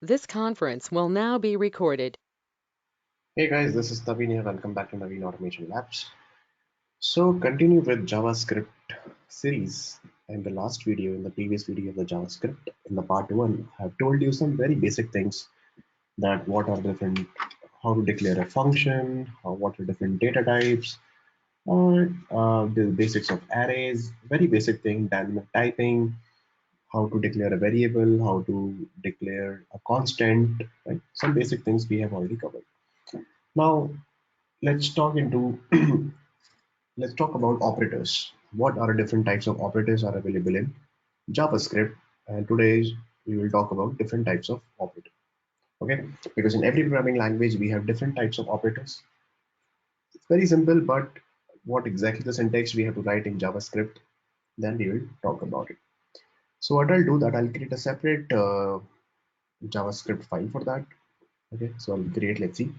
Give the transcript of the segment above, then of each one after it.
This conference will now be recorded. Hey guys, this is Naveen here. Welcome back to Naveen Automation Labs. So continue with JavaScript series. In the last video, in the previous video of the JavaScript, in the part one, I have told you some very basic things that what are different, how to declare a function, what are different data types, or the basics of arrays, very basic thing, dynamic typing, how to declare a variable, how to declare a constant, right? Some basic things we have already covered. Now let's talk into let's talk about operators. What are different types of operators are available in JavaScript? And today we will talk about different types of operators. Okay, because in every programming language we have different types of operators. It's very simple, but what exactly the syntax we have to write in JavaScript, then we will talk about it. So what I'll do that I'll create a separate JavaScript file for that. Okay, so I'll create, let's see,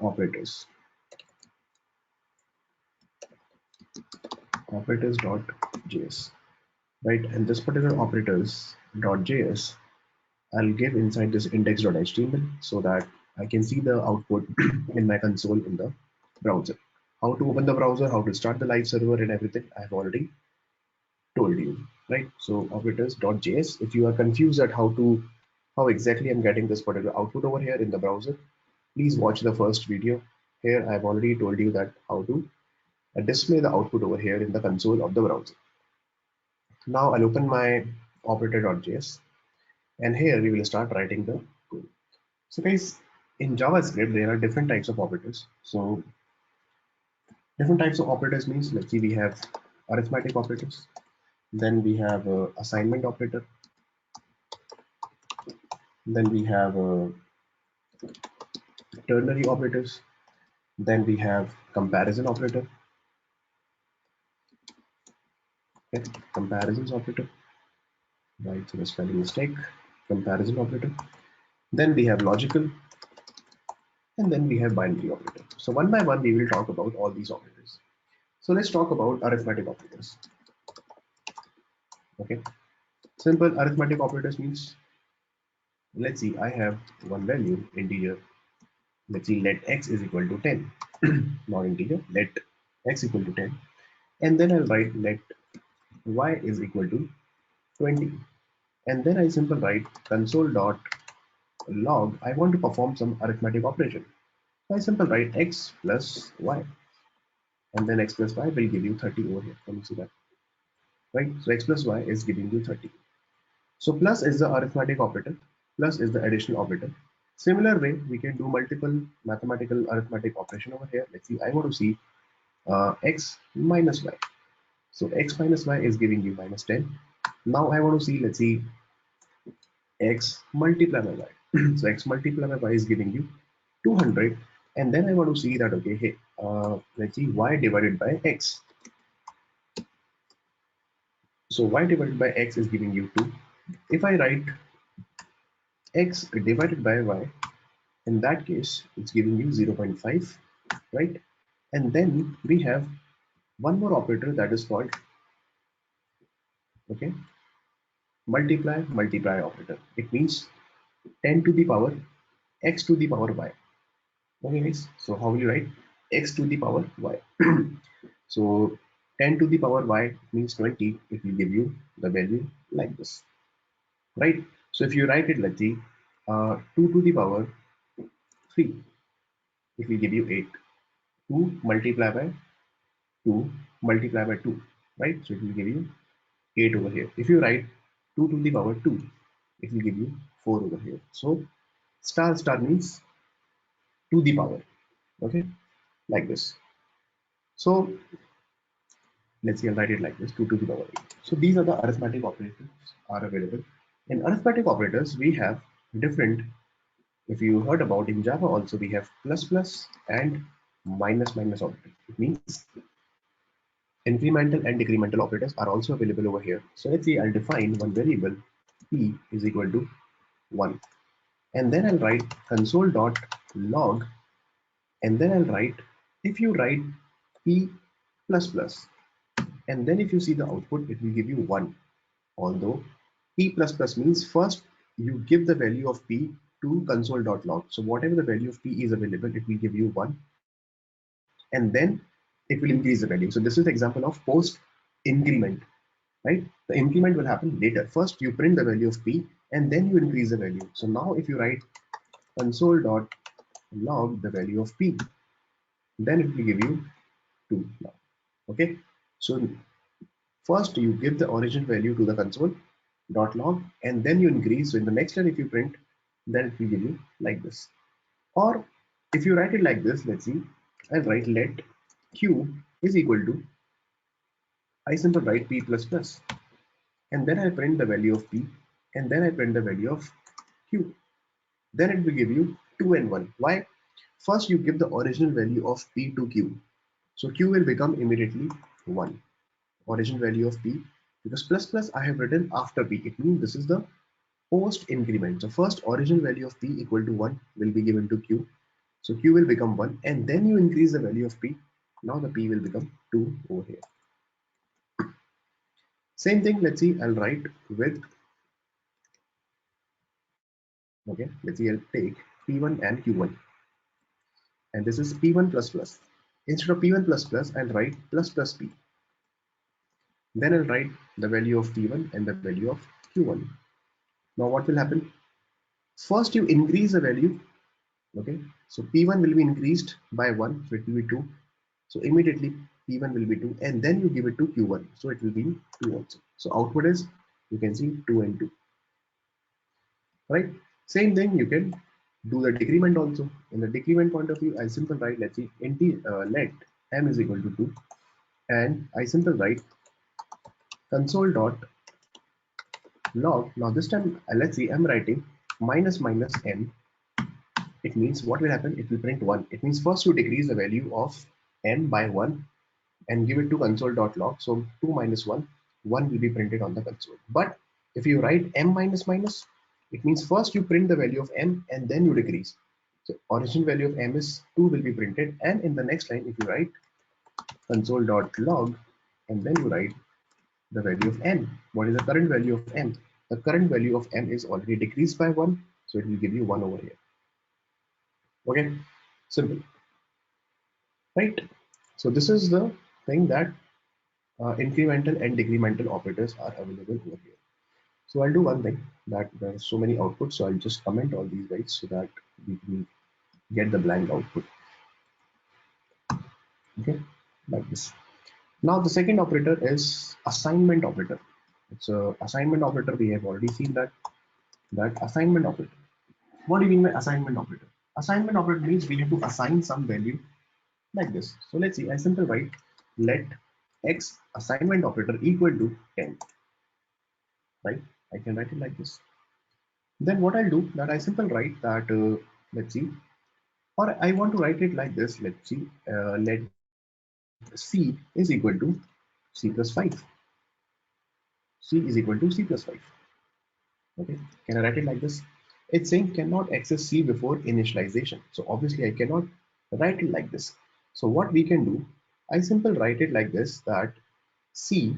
operators, operators.js, right? And this particular operators.js I'll give inside this index.html so that I can see the output in my console in the browser. How to open the browser, how to start the live server and everything I've already told you, right? So operators.js, if you are confused at how exactly I'm getting this particular output over here in the browser, please watch the first video. Here I've already told you that how to display the output over here in the console of the browser. Now I'll open my operator.js and here we will start writing the code. So guys, in JavaScript, there are different types of operators. So different types of operators means, let's see, we have arithmetic operators, then we have assignment operator, then we have ternary operators, then we have comparison operator, okay, comparisons operator, right, so the spelling mistake, comparison operator, then we have logical, and then we have binary operator. So one by one, we will talk about all these operators. So let's talk about arithmetic operators. Okay, simple arithmetic operators means, let's see, I have one value integer. Let's see, let x is equal to 10. Not integer, let x equal to 10. And then I'll write let y is equal to 20. And then I simply write console dot log. I want to perform some arithmetic operation. So I simply write x plus y. And then x plus y will give you 30 over here. Can you see that? Right? So x plus y is giving you 30. So plus is the arithmetic operator, plus is the additional operator. Similar way, we can do multiple mathematical arithmetic operation over here. Let's see, I want to see x minus y. So x minus y is giving you minus 10. Now I want to see, let's see, x multiplied by y. So x multiplied by y is giving you 200. And then I want to see that, okay, hey, let's see, y divided by x. So y divided by x is giving you 2. If I write x divided by y, in that case, it's giving you 0.5, right? And then we have one more operator that is called, okay, multiply operator. It means 10 to the power x to the power y. Okay, guys. So how will you write x to the power y? So 10 to the power y means 20. It will give you the value like this, right? So if you write it, let's see, 2 to the power 3, it will give you 8. 2 multiplied by 2 multiplied by 2, right? So it will give you 8 over here. If you write 2 to the power 2, it will give you 4 over here. So star star means to the power, okay, like this. So let's see, I'll write it like this, 2 to the power 8. So these are the arithmetic operators are available. In arithmetic operators, we have different, if you heard about in Java also, we have plus plus and minus minus operators. It means incremental and decremental operators are also available over here. So let's see, I'll define one variable p is equal to 1. And then I'll write console dot log, and then I'll write, if you write p plus plus, and then if you see the output, it will give you 1. Although p plus plus means first you give the value of p to console.log. So whatever the value of p is available, it will give you 1, and then it will increase the value. So this is the example of post increment, right? The increment will happen later. First you print the value of p and then you increase the value. So now if you write console.log the value of p, then it will give you 2 now. Okay, so first you give the origin value to the console.log and then you increase. So in the next line if you print, then it will give you like this. Or if you write it like this, let's see, I'll write let q is equal to, I simply write p plus plus, and then I print the value of p, and then I print the value of q. Then it will give you 2 and 1. Why? First you give the original value of p to q. So q will become immediately 1. Original value of p, because plus plus I have written after p. It means this is the post increment. So first original value of p equal to 1 will be given to q. So q will become 1 and then you increase the value of p. Now the p will become 2 over here. Same thing, let's see, I'll write with, okay, let's see, I'll take p1 and q1, and this is p1 plus plus. Instead of p1 plus plus, I'll write plus plus p. Then I'll write the value of p1 and the value of q1. Now what will happen? First you increase the value, okay, so p1 will be increased by 1, so it will be 2. So immediately p1 will be 2, and then you give it to q1, so it will be 2 also. So output is, you can see 2 and 2, right? Same thing you can do the decrement also. In the decrement point of view, I simply write, let's see, let m is equal to 2, and I simply write console.log. Now this time, let's see, I'm writing minus minus n. It means what will happen? It will print 1. It means first you decrease the value of m by 1 and give it to console.log. So 2 minus 1, 1 will be printed on the console. But if you write m minus minus, it means first you print the value of m and then you decrease. So original value of m is 2 will be printed, and in the next line if you write console.log and then you write the value of n. What is the current value of m? The current value of m is already decreased by 1, so it will give you 1 over here. Okay, simple, right? So this is the thing that incremental and decremental operators are available over here. So I'll do one thing, that there are so many outputs, so I'll just comment all these guys so that we can get the blank output. Okay, like this. Now the second operator is assignment operator. It's a assignment operator. We have already seen that assignment operator. What do you mean by assignment operator? Assignment operator means we have to assign some value like this. So let's see, I simply write let x assignment operator equal to 10, right? I can write it like this. Then what I'll do, that I simply write that let's see, or I want to write it like this. Let's see, let c is equal to c plus 5. C is equal to c plus 5. Okay, can I write it like this? It's saying cannot access c before initialization, so obviously I cannot write it like this. So what we can do, I simply write it like this, that c,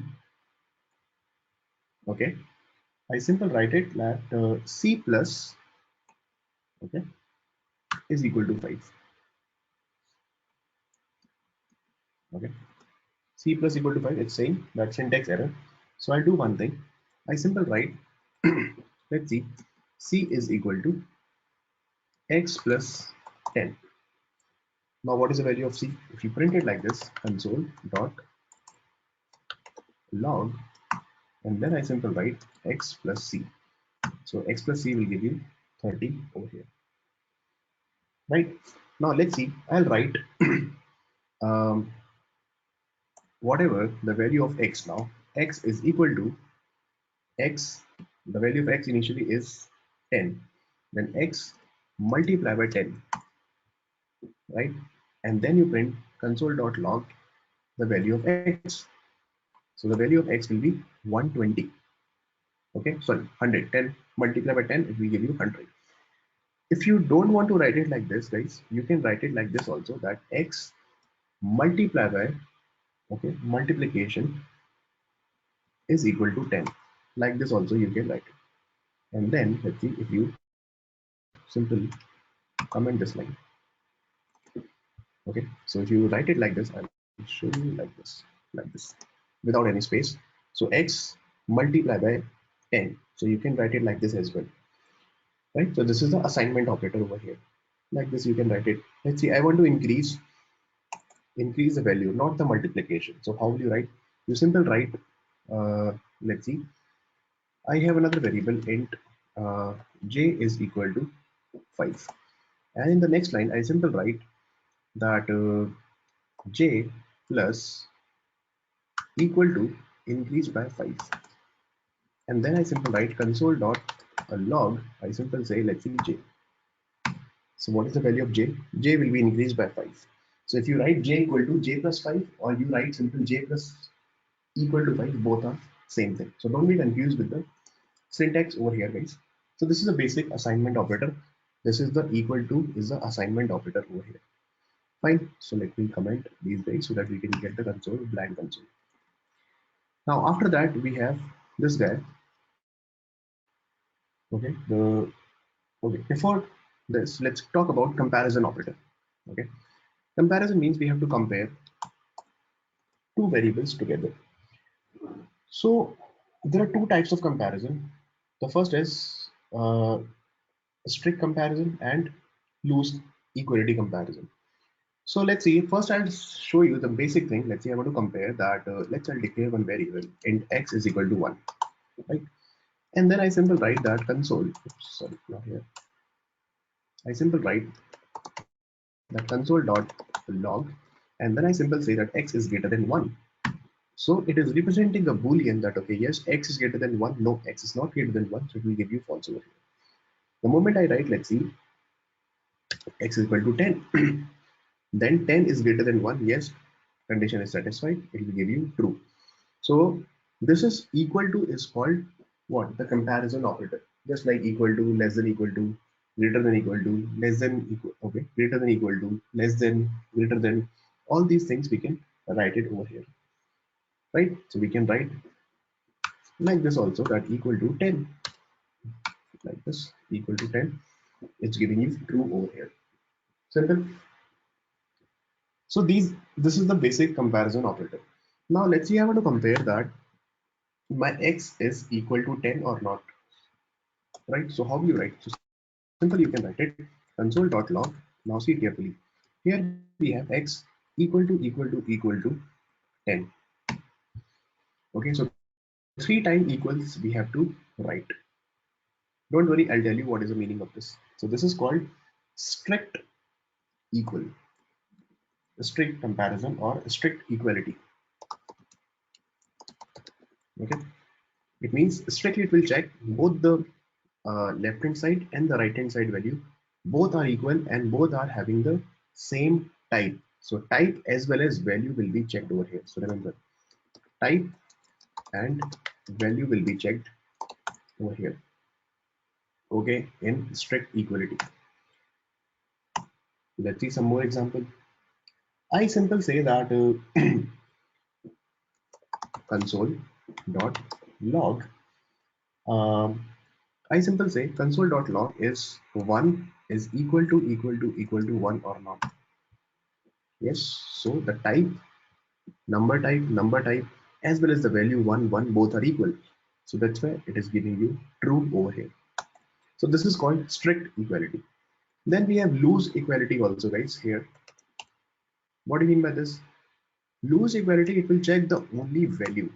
okay, I simply write it that c plus, okay, is equal to 5. Okay, c plus equal to 5, it's saying that syntax error. So I'll do one thing, I simply write let's see, c is equal to x plus 10. Now what is the value of c? If you print it like this, console dot log, and then I simply write x plus c. So x plus c will give you 30 over here, right? Now let's see, I'll write um, whatever the value of x. Now x is equal to x, the value of x initially is 10, then x multiply by 10, right? And then you print console.log the value of x. So the value of x will be 120. Okay, sorry, 100. 10 multiplied by 10, it will give you 100. If you don't want to write it like this, guys, you can write it like this also, that x multiply by, okay, multiplication is equal to 10. Like this also you can write it. And then let's see if you simple comment this line. Okay, so if you write it like this, I'll show you like this, without any space. So x multiply by 10. So you can write it like this as well, right? So this is the assignment operator over here. Like this, you can write it. Let's see, I want to increase the value, not the multiplication. So how will you write? You simple write. Let's see. I have another variable int j is equal to 5, and in the next line, I simple write that j plus equal to increase by 5, and then I simple write console dot log. I simple say let's see j. So what is the value of j? J will be increased by 5. So if you write j equal to j plus 5, or you write simple j plus equal to 5, both are same thing. So don't be confused with the syntax over here, guys. So this is a basic assignment operator. This is the equal to is the assignment operator over here. Fine. So let me comment these guys so that we can get the console, blank console. Now after that we have this guy. Okay. Before this, let's talk about comparison operator. Okay. Comparison means we have to compare two variables together. So there are two types of comparison. The first is strict comparison and loose equality comparison. So let's see, first I'll show you the basic thing. Let's say I want to compare that, I'll declare one variable int x is equal to 1, right? And then I simple write that console, oops, sorry, not here. I simple write that console dot log, and then I simple say that x is greater than 1. So it is representing a boolean that, okay, yes, x is greater than 1, no, x is not greater than 1, so it will give you false over here. The moment I write, let's see, x is equal to 10, then 10 is greater than 1, yes, condition is satisfied, it will give you true. So this is equal to is called what? The comparison operator. Just like equal to, less than equal to, greater than equal to, less than equal, okay, greater than equal to, less than, greater than, all these things we can write it over here, right? So we can write like this also, that equal to 10, like this, equal to 10. It's giving you true over here. Simple. So this is the basic comparison operator. Now let's see, I want to compare that my x is equal to 10 or not, right? So how do you write? So simple, you can write it console.log. Now see carefully. Here we have x equal to 10. Okay, so 3 times equals we have to write. Don't worry, I'll tell you what is the meaning of this. So this is called strict equal, strict comparison or strict equality. Okay, it means strictly it will check both the left hand side and the right hand side value. Both are equal and both are having the same type. So type as well as value will be checked over here. So remember, type and value will be checked over here. Okay, in strict equality. Let's see some more example. I simple say that console dot log. I simple say console dot log is 1 is equal to 1 or not. Yes, so the type, number type, as well as the value 1, 1, both are equal. So that's why it is giving you true over here. So this is called strict equality. Then we have loose equality also, guys, here. What do you mean by this? Loose equality, it will check the only value.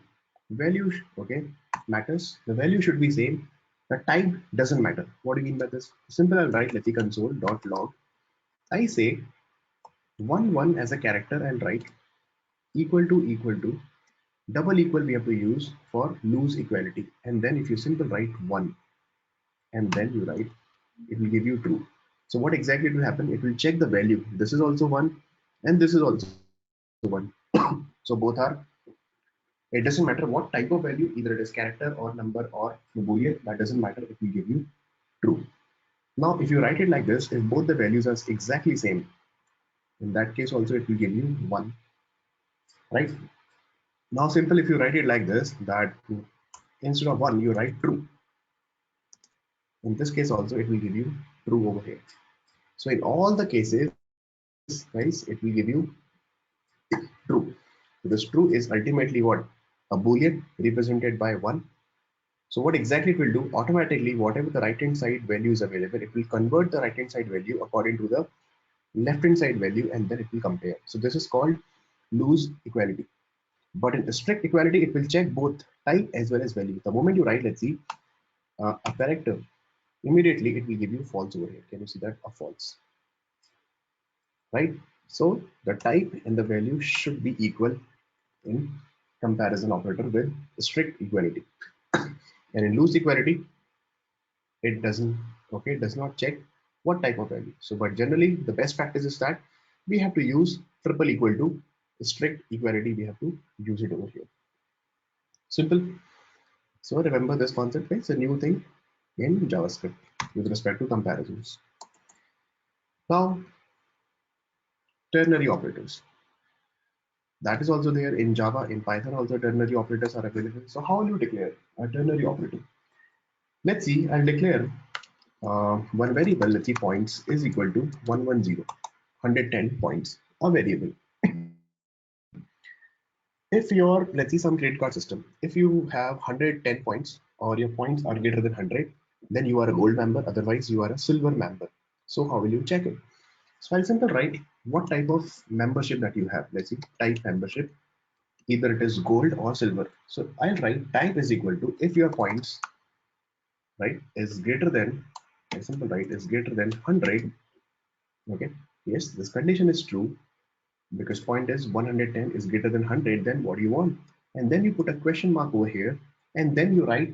Value, okay, matters. The value should be same. The type doesn't matter. What do you mean by this? Simple, I'll write, let's see, console.log. I say 1, 1 as a character and write equal to double equal we have to use for loose equality, and then if you simple write 1 and then you write, it will give you true. So what exactly will happen? It will check the value. This is also 1 and this is also 1. So both are, it doesn't matter what type of value, either it is character or number or boolean, that doesn't matter, it will give you true. Now if you write it like this, if both the values are exactly same, in that case also it will give you 1, right? Now simple, if you write it like this, that instead of 1 you write true, In this case also it will give you true over here. So in all the cases, guys, it will give you true, because true is ultimately what? A boolean represented by 1. So what exactly it will do? Automatically, whatever the right hand side value is available, it will convert the right hand side value according to the left hand side value, and then it will compare. So this is called loose equality. But in strict equality, it will check both type as well as value. The moment you write, let's see, a character, immediately it will give you false over here. Can you see that? A false, right? So the type and the value should be equal in comparison operator with strict equality. And in loose equality, it doesn't, okay, it does not check what type of value. So but generally the best practice is that we have to use triple equal to strict equality. We have to use it over here. Simple. So remember this concept, it's a new thing in JavaScript with respect to comparisons. Now, ternary operators, that is also there in Java. In Python also ternary operators are available. So how will you declare a ternary operator? Let's see, I'll declare one variable, let's see, points is equal to 110, 110 points, a variable. If your, let's see, some credit card system, if you have 110 points or your points are greater than 100, then you are a gold member, otherwise you are a silver member. So how will you check it? So I'll simply write what type of membership that you have. Let's see, type membership, either it is gold or silver. So I'll write type is equal to, if your points, right, is greater than, I simple write is greater than 100. Okay, yes, this condition is true, because point is 110 is greater than 100, then what do you want? And then you put a question mark over here, and then you write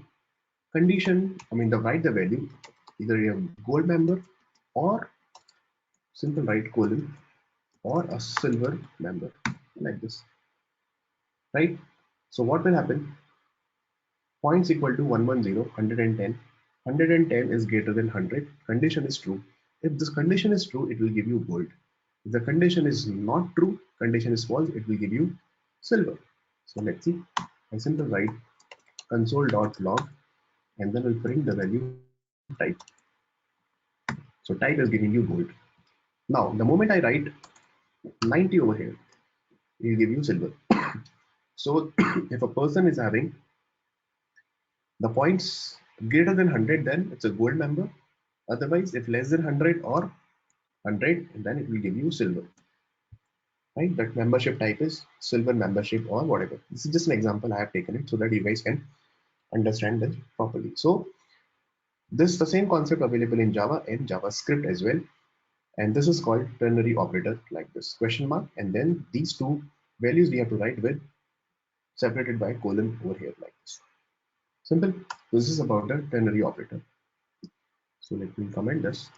condition, I mean the write the value, either you have gold member or simple write colon or a silver member, like this, right? So what will happen? Points equal to 110, 110. 110 is greater than 100. Condition is true. If this condition is true, it will give you gold. If the condition is not true, condition is false, it will give you silver. So let's see. I simply write console.log, and then we'll print the value type. So type is giving you gold. Now, the moment I write 90 over here, it will give you silver. So if a person is having the points greater than 100, then it's a gold member. Otherwise, if less than 100 or 100, then it will give you silver. Right? That membership type is silver membership or whatever. This is just an example. I have taken it so that you guys can understand this properly. So this is the same concept available in Java and JavaScript as well. And this is called ternary operator, like this question mark. And then these two values we have to write with separated by colon over here, like this. Simple. This is about the ternary operator. So let me comment this.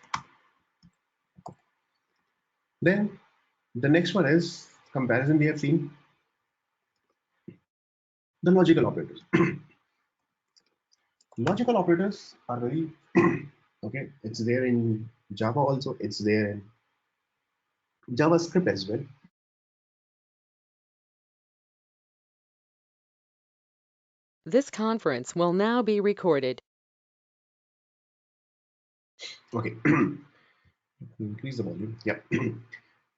Then the next one is comparison. We have seen the logical operators. Logical operators are very okay. It's there in Java also. It's there in JavaScript as well. This conference will now be recorded. Okay, increase the volume. Yeah.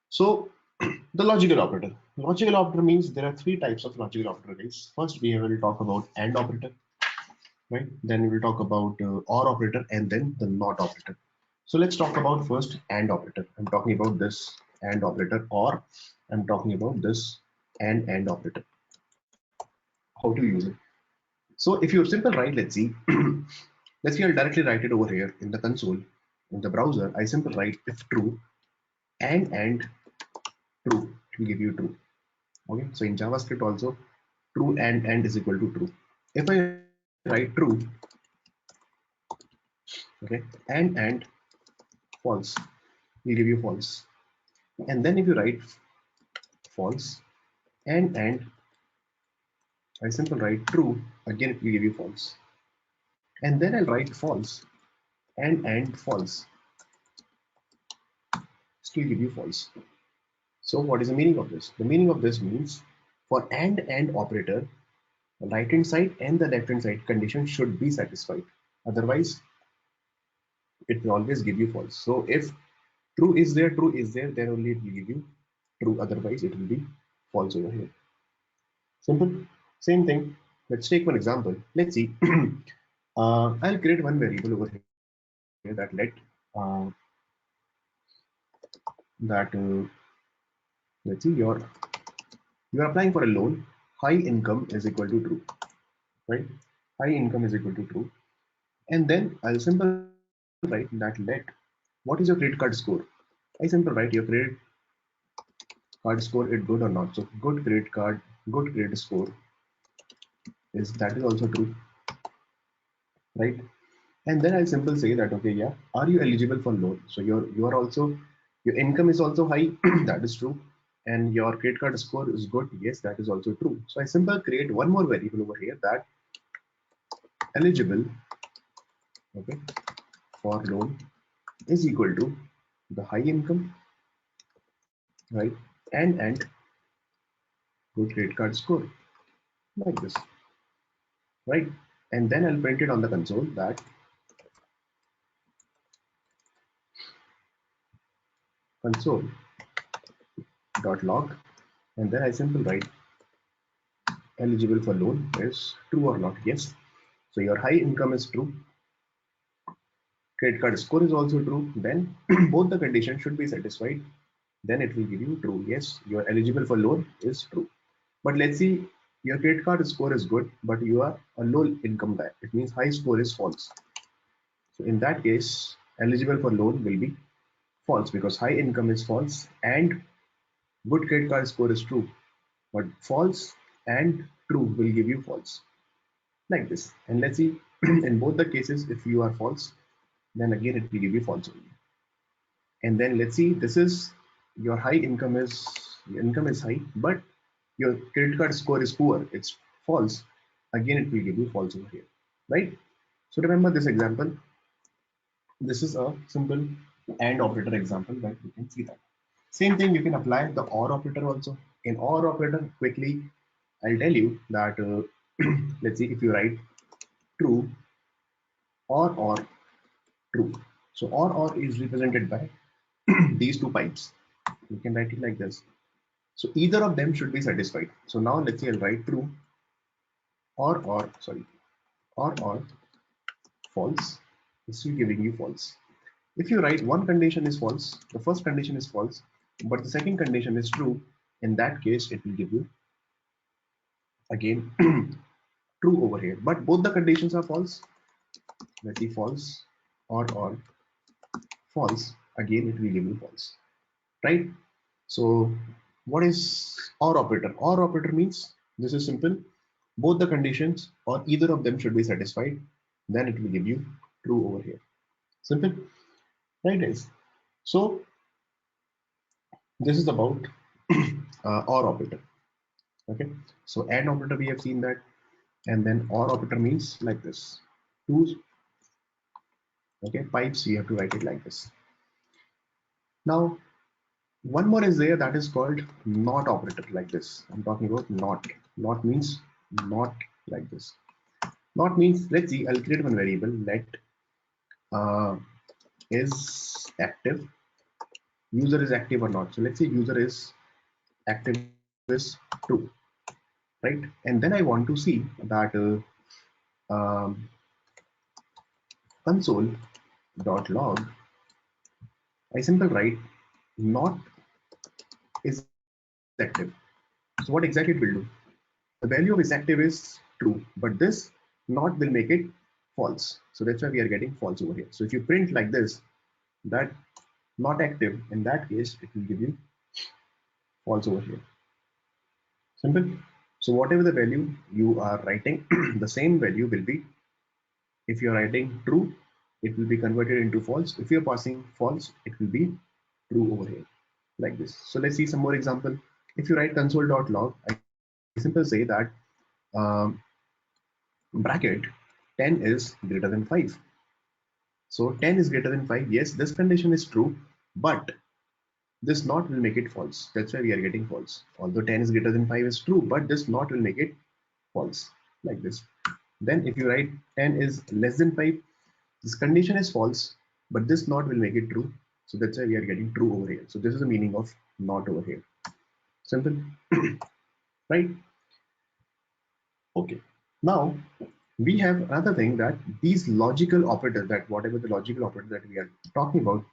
So the logical operator. Logical operator means there are three types of logical operators. First, we will talk about AND operator, right? Then we will talk about OR operator, and then the NOT operator. So let's talk about first AND operator. I'm talking about this AND operator, or I'm talking about this AND operator. How to use it? So if you're simple, right? Let's see. Let's see. I'll directly write it over here in the console, in the browser. I simply write if true and true. It will give you true. Okay. So in JavaScript also, true and is equal to true. If I write true, okay, and false, will give you false. And then if you write false and I simply write true, again it will give you false. And then I'll write false and false, still give you false. So what is the meaning of this? The meaning of this means for and operator, the right hand side and the left hand side condition should be satisfied. Otherwise, it will always give you false. So if true is there, then only it will give you true, otherwise it will be false over here. Simple. Same thing. Let's take one example. Let's see. I'll create one variable over here that uh, that let's see, you're applying for a loan. High income is equal to true, right? High income is equal to true, and then I'll simple write that let what is your credit card score. I simple write your credit card score is good or not. So good credit score is, that is also true, right? And then I'll simple say that, okay, yeah, are you eligible for loan? So you are also, your income is also high, that is true, and your credit card score is good, yes, that is also true. So I simple create one more variable over here, that eligible, okay, for loan is equal to the high income, right, and good credit card score, like this, right? And then I'll print it on the console that console dot log, and then I simple write eligible for loan is true or not. Yes, so your high income is true, credit card score is also true, then both the conditions should be satisfied, then it will give you true. Yes, you are eligible for loan is true. But let's see, your credit card score is good, but you are a low income guy, it means high score is false. So in that case, eligible for loan will be false, because high income is false and good credit card score is true, but false and true will give you false, like this. And let's see, in both the cases, if you are false, then again it will give you false only. And then let's see, this is your your income is high, but your credit card score is poor, it's false, again it will give you false over here, right? So remember this example, this is a simple AND operator example, that you can see that. Same thing you can apply the OR operator also. In OR operator, quickly I'll tell you that let's see, if you write true or true, so or is represented by these two pipes, you can write it like this. So either of them should be satisfied. So now let's say I'll write true or sorry, or false, is still giving you false. If you write one condition is false, the first condition is false, but the second condition is true, in that case it will give you again true over here. But both the conditions are false. Let's see, false or false, again it will give you false, right? So what is OR operator? OR operator means, this is simple, both the conditions or either of them should be satisfied, then it will give you true over here. Simple, right guys? So this is about OR operator. Okay, so AND operator we have seen that, and then OR operator means like this, two, okay, pipes, you have to write it like this. Now one more is there, that is called NOT operator, like this. I'm talking about NOT. NOT means not, like this. NOT means, let's see, I'll create one variable, let uh, is active, user is active or not. So let's say user is active is true, right? And then I want to see that console.log, I simple write not is active. So what exactly it will do? The value of is active is true, but this not will make it false. So that's why we are getting false over here. So if you print like this, that not active, in that case it will give you false over here. Simple. So whatever the value you are writing, the same value will be, if you are writing true, it will be converted into false. If you are passing false, it will be true over here, like this. So let's see some more example. If you write console.log, I simple say that um, bracket 10 is greater than 5. So 10 is greater than 5. Yes, this condition is true, but this not will make it false. That's why we are getting false. Although 10 is greater than 5 is true, but this not will make it false, like this. Then if you write 10 is less than 5, this condition is false, but this not will make it true. So that's why we are getting true over here. So this is the meaning of not over here. Simple, right? Okay. Now we have another thing, that these logical operators, that whatever the logical operator that we are talking about,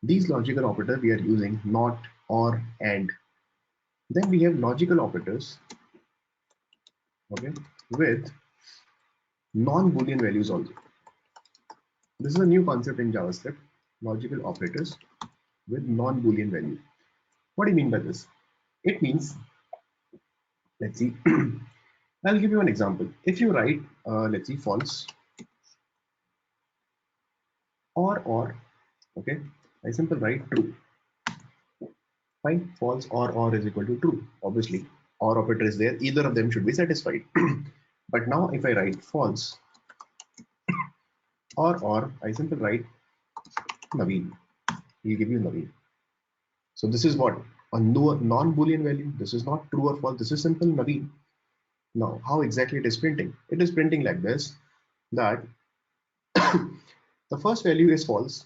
these logical operators we are using not, or, and. Then we have logical operators, okay, with non-Boolean values also. This is a new concept in JavaScript, logical operators with non-Boolean value. What do you mean by this? It means, let's see, I'll give you an example. If you write, let's see, false or, okay, I simply write true. Fine, false or is equal to true. Obviously, or operator is there, either of them should be satisfied. But now if I write false or, I simply write Naveen, he'll give you Naveen. So this is what? A non-Boolean value. This is not true or false. This is simple Naveen. Now, how exactly it is printing? It is printing like this, that the first value is false.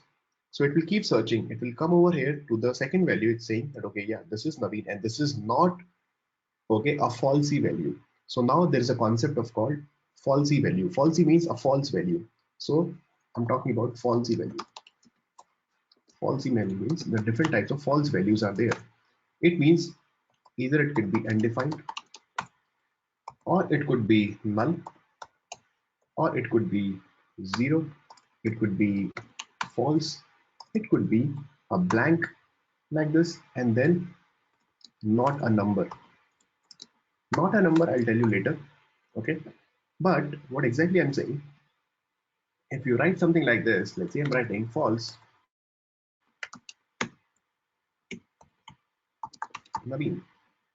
So it will keep searching. It will come over here to the second value. It's saying that, okay, yeah, this is Naveen and this is not, okay, a falsy value. So now there is a concept of called falsy value. Falsy means a false value. So I'm talking about falsy value. Falsy value means the different types of false values are there. It means either it could be undefined, or it could be null, or it could be zero, it could be false, it could be a blank like this, and then not a number. Not a number, I'll tell you later. Okay, but what exactly I'm saying, if you write something like this, let's say I'm writing false Naveen.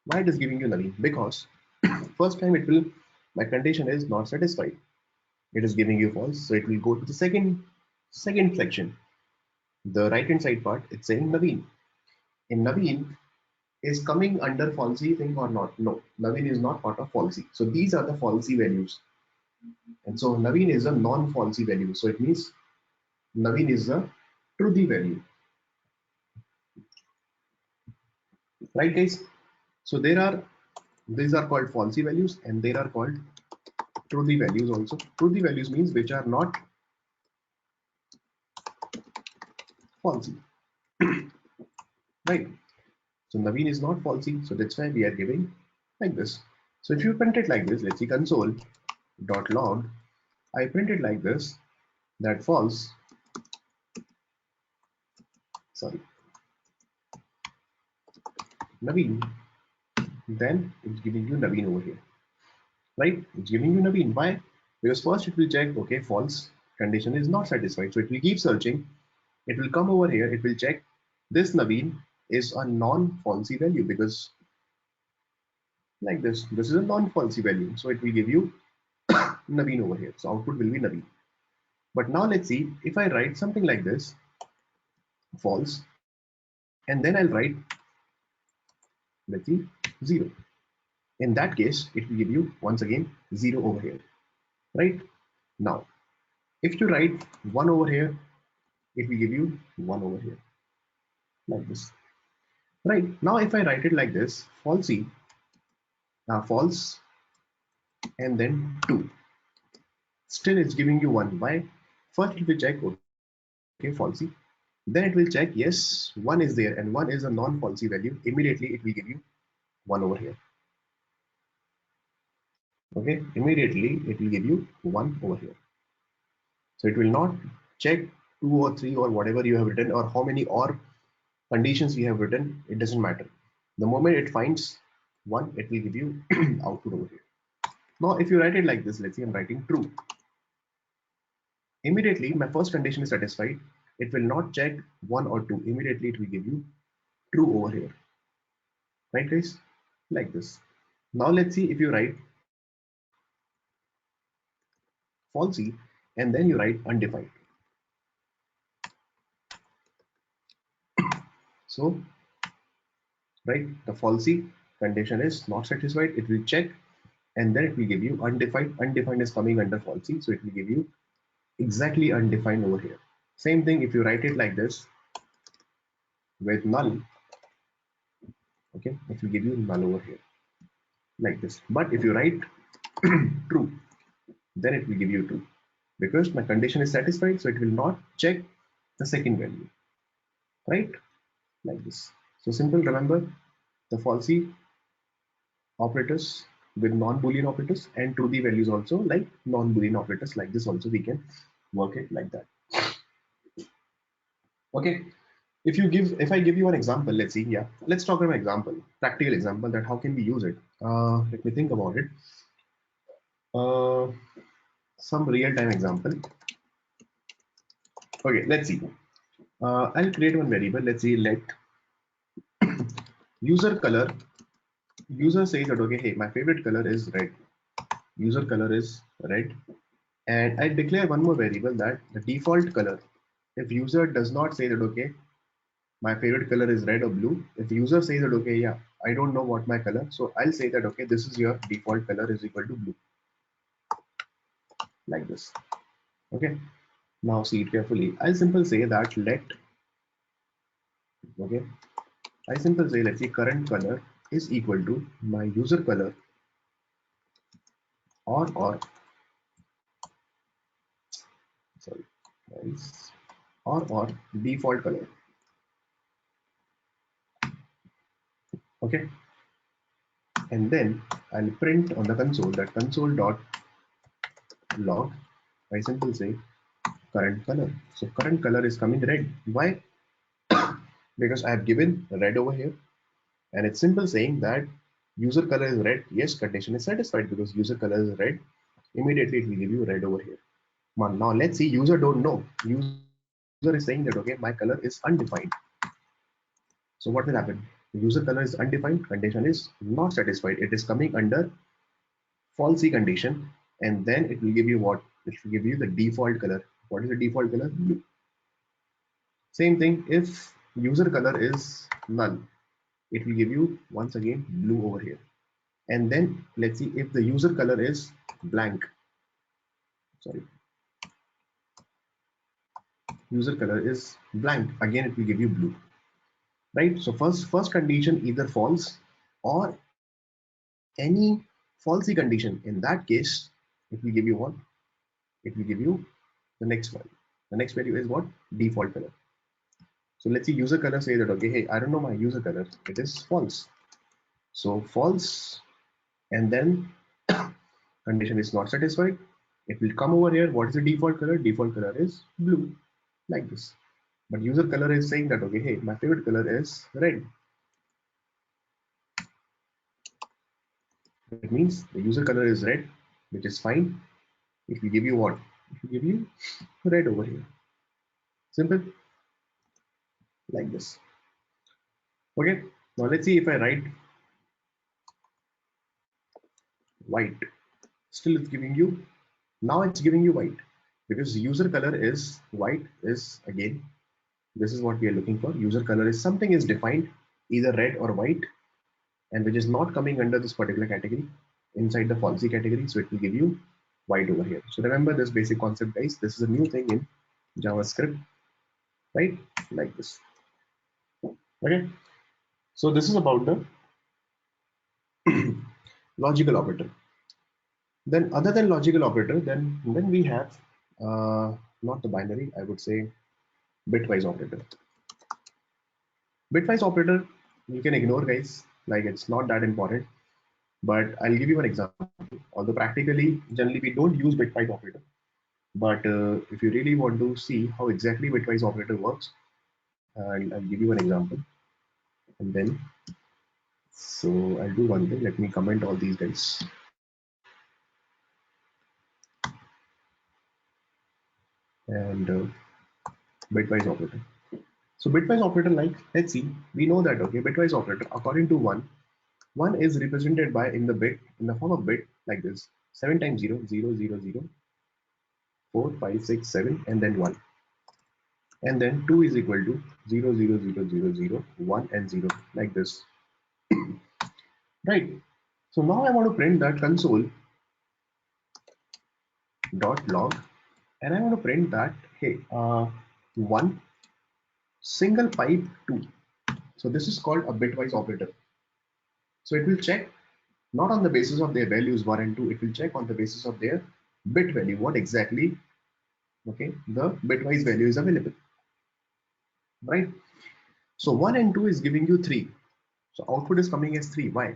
Why it is giving you Naveen? Because first time it will, my condition is not satisfied. It is giving you false, so it will go to the second section. The right hand side part, it's saying Naveen. In Naveen, is coming under falsy thing or not? No, Naveen is not part of falsy. So these are the falsy values. And so Naveen is a non-falsy value. So it means Naveen is a truthy value. Right guys? So these are called falsy values and there are called truthy values also. Truthy values means which are not falsy. Right? So Naveen is not falsy. So that's why we are giving like this. So if you print it like this, let's see console.log, I print it like this, that false, sorry, Naveen, then it's giving you Naveen over here, right? It's giving you Naveen. Why? Because first it will check, okay, false condition is not satisfied. So it will keep searching. It will come over here. It will check this Naveen is a non-falsy value, because like this is a non-falsy value. So it will give you Naveen over here. So output will be Naveen. But now let's see, if I write something like this, false, and then I'll write, let's see, 0. In that case, it will give you once again 0 over here, right? Now, if you write 1 over here, it will give you 1 over here, like this, right? Now, if I write it like this, falsy, false, and then 2, still it's giving you 1. Why? First it will check, okay, falsy. Then it will check, yes, 1 is there, and 1 is a non-falsy value. Immediately it will give you 1 over here. Okay, immediately it will give you 1 over here. So it will not check 2 or 3 or whatever you have written, or how many or conditions you have written. It doesn't matter. The moment it finds 1, it will give you output over here. Now if you write it like this, let's say I'm writing true. Immediately my first condition is satisfied. It will not check 1 or 2. Immediately it will give you true over here. Right guys? Like this. Now let's see, if you write falsy and then you write undefined. So, right, the falsy condition is not satisfied. It will check and then it will give you undefined. Undefined is coming under falsy, so it will give you exactly undefined over here. Same thing if you write it like this with null, okay, it will give you null over here like this. But if you write true, then it will give you true because my condition is satisfied, so it will not check the second value, right? Like this. So simple, remember the falsy operators with non-boolean operators and true the values also like non-boolean operators like this also we can work it like that. Okay, if I give you an example, let's see, yeah, let's talk about an example, practical example, that how can we use it. Let me think about it. uh, some real-time example. Okay, let's see. I'll create one variable. Let's see, let user color. User says that okay, hey, my favorite color is red. User color is red, and I declare one more variable that the default color. If user does not say that okay, my favorite color is red or blue, if user says that okay, yeah, I don't know what my color, so I'll say that okay, this is your default color is equal to blue, like this. Okay, now see it carefully. I'll simply say that let, okay, I simply say let's say current color is equal to my user color or sorry guys, or default color. Okay, and then I'll print on the console that console dot log. I simply say current color. So current color is coming red. Why? Because I have given red over here, and it's simple saying that user color is red. Yes, condition is satisfied because user color is red. Immediately it will give you red over here. Now let's see, user don't know. User is saying that okay, my color is undefined. So what will happen? User color is undefined, condition is not satisfied. It is coming under falsy condition, and then it will give you what? It will give you the default color. What is the default color? Blue. Same thing if user color is null, it will give you once again blue over here. And then let's see if the user color is blank. Sorry, user color is blank. Again, it will give you blue. Right? So first condition either false or any falsy condition. In that case, it will give you what? It will give you the next value. The next value is what? Default color. So let's see, user color say that okay, hey, I don't know my user color. It is false. So false, and then condition is not satisfied. It will come over here. What is the default color? Default color is blue, like this. But user color is saying that okay, hey, my favorite color is red. That means the user color is red, which is fine. It will give you what? It will give you red over here. Simple, like this. Okay. Now let's see if I write white. Still it's giving you, now it's giving you white because user color is white is again, this is what we are looking for. User color is something is defined either red or white, and which is not coming under this particular category inside the falsy category, so it will give you white over here. So remember this basic concept, guys. This is a new thing in JavaScript, right? Like this. Okay, so this is about the logical operator. Then other than logical operator, then we have not the binary, I would say bitwise operator. Bitwise operator you can ignore, guys, like it's not that important, but I'll give you an example. Although practically generally we don't use bitwise operator, but if you really want to see how exactly bitwise operator works, I'll give you an example, and then so I'll do one thing. Let me comment all these guys, and bitwise operator. So bitwise operator, like let's see, we know that okay, bitwise operator according to one is represented by in the bit in the form of bit like this: 7 times 0, 0, 0, 0, 4, 5, 6, 7, and then 1. And then 2 is equal to 0, 0, 0, 0, 0, 1, and 0, like this. Right. So now I want to print that console dot log, and I want to print that hey, 1, single pipe 2. So this is called a bitwise operator. So it will check not on the basis of their values 1 and 2, it will check on the basis of their bit value, what exactly, okay, the bitwise value is available, right? So 1 and 2 is giving you 3. So output is coming as 3. Why?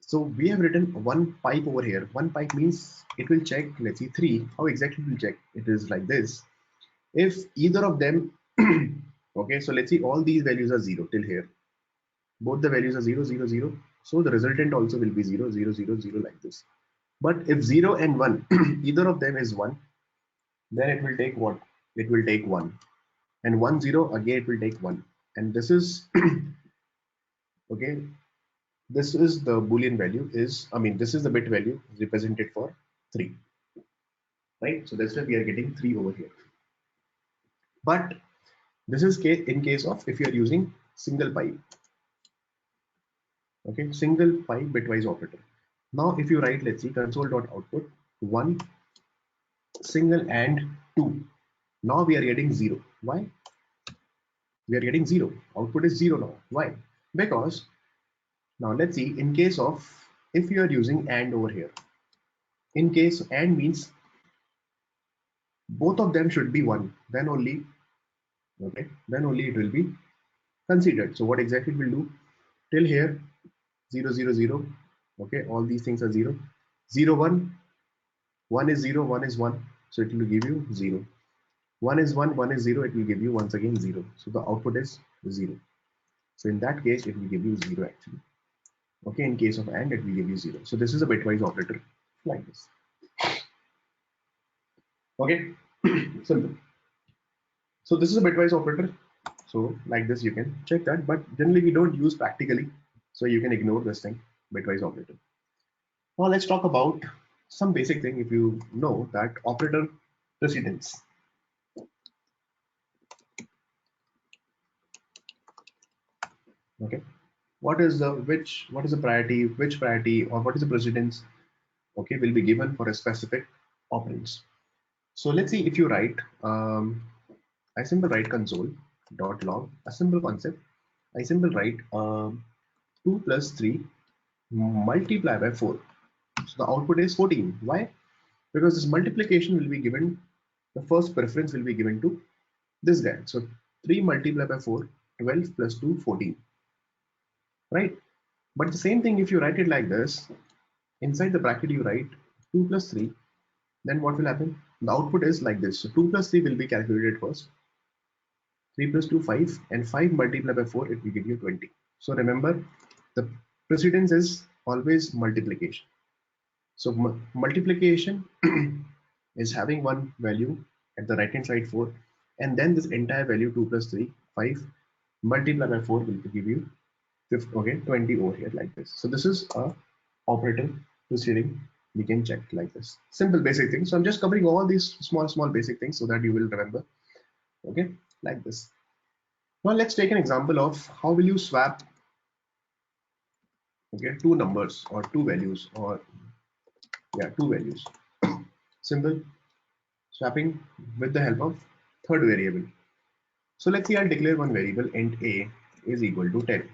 So we have written one pipe over here. One pipe means it will check, let's see, 3. How exactly it will check? It is like this. If either of them, okay, so let's see, all these values are 0 till here. Both the values are 0, 0, 0. So the resultant also will be 0, 0, 0, 0 like this. But if 0 and 1, either of them is 1, then it will take what? It will take 1. And 1, 0, again it will take 1. And this is, okay, this is the Boolean value is, I mean, this is the bit value represented for 3, right? So that's why we are getting 3 over here. But this is in case of if you are using single pipe, okay, single pipe bitwise operator. Now if you write, let's see, console.output 1 single and 2, now we are getting 0. Why? We are getting 0. Output is 0 now. Why? Because now let's see, in case of if you are using AND over here, in case AND means both of them should be 1, then only, okay, then only it will be considered. So what exactly it will do? Till here 0, 0, 0, okay, all these things are 0, 0, 1, 1 is 0, 1 is 1, so it will give you 0, 1 is 1, 1 is 0, it will give you once again 0, so the output is 0. So in that case it will give you 0 actually, okay. In case of AND it will give you 0. So this is a bitwise operator like this, okay. Simple. So this is a bitwise operator. So like this you can check that, but generally we don't use practically, so you can ignore this thing, bitwise operator. Now let's talk about some basic thing. If you know that operator precedence, okay, what is the what is the priority, which priority, or what is the precedence, okay, will be given for a specific operands. So let's see, if you write I simple write console dot log a simple concept, I simple write 2 plus 3 multiply by 4. So the output is 14. Why? Because this multiplication will be given, the first preference will be given to this guy. So 3 multiplied by 4, 12 plus 2, 14, right? But the same thing, if you write it like this, inside the bracket you write 2 plus 3, then what will happen? The output is like this. So 2 plus 3 will be calculated first, 3 plus 2, 5, and 5 multiplied by 4, it will give you 20. So remember, the precedence is always multiplication. So multiplication is having one value at the right hand side 4, and then this entire value 2 plus 3, 5 multiplied by 4 will give you 50, okay, 20 over here like this. So this is a operator proceeding. We can check like this. Simple basic things. So I'm just covering all these small basic things so that you will remember. Okay, like this. Now let's take an example of how will you swap, okay, two numbers or two values, or yeah, two values. Simple swapping with the help of third variable. So let's say I'll declare one variable int a is equal to 10,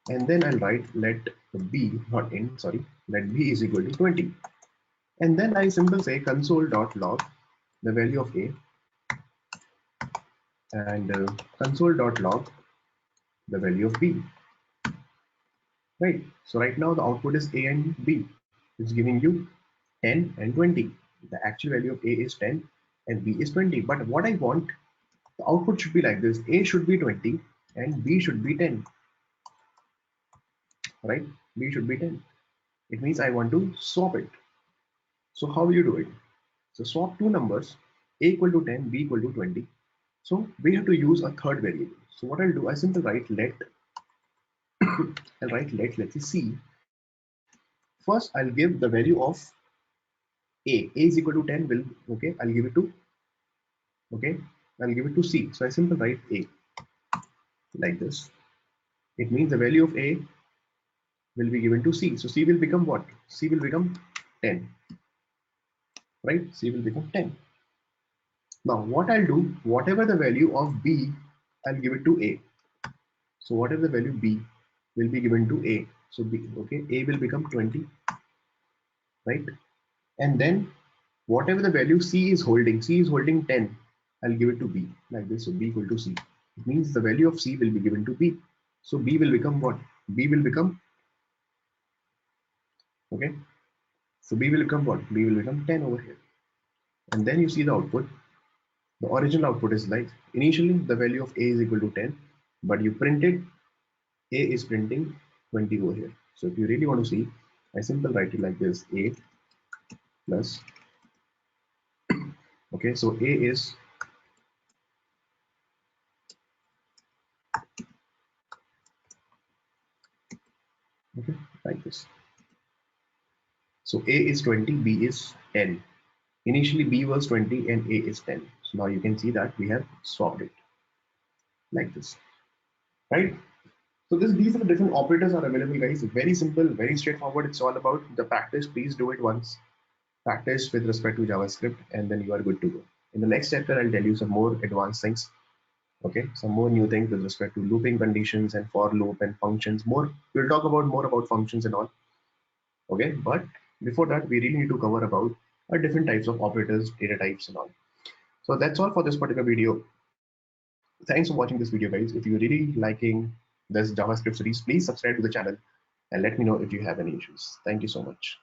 and then I'll write let b, not int, sorry, let b is equal to 20, and then I simply say console.log the value of a and console.log the value of b, right? So right now the output is a and b. It's giving you 10 and 20. The actual value of a is 10 and b is 20, but what I want, the output should be like this: a should be 20 and b should be 10, right? B should be 10. It means I want to swap it. So how will you do it? So swap two numbers, a equal to 10, b equal to 20. So we have to use a third variable. So what I'll do, I simply write let, I'll write let's see c. First I'll give the value of a is equal to 10 will, okay, I'll give it to, okay, I'll give it to c. So I simply write a like this. It means the value of a will be given to c. So c will become what? C will become 10, right? C will become 10. Now what I'll do, whatever the value of B, I'll give it to A. So whatever the value B will be given to A. So B, okay, A will become 20, right? And then whatever the value C is holding 10, I'll give it to B like this. So B equal to C. It means the value of C will be given to B. So B will become what? B will become, okay. So B will become what? B will become 10 over here. And then you see the output. The original output is like initially the value of A is equal to 10, but you printed A is printing 20 over here. So if you really want to see, I simply write it like this: A plus, okay, so A is, okay, like this. So A is 20, B is 10. Initially B was 20 and A is 10. So now you can see that we have swapped it like this, right? So these are the different operators are available, guys. Very simple, very straightforward. It's all about the practice. Please do it once. Practice with respect to JavaScript, and then you are good to go. In the next chapter, I'll tell you some more advanced things. Okay, some more new things with respect to looping conditions and for loop and functions. More, we'll talk about more about functions and all. Okay, but before that, we really need to cover about different types of operators, data types, and all. So that's all for this particular video. Thanks for watching this video, guys. If you're really liking this JavaScript series, please subscribe to the channel and let me know if you have any issues. Thank you so much.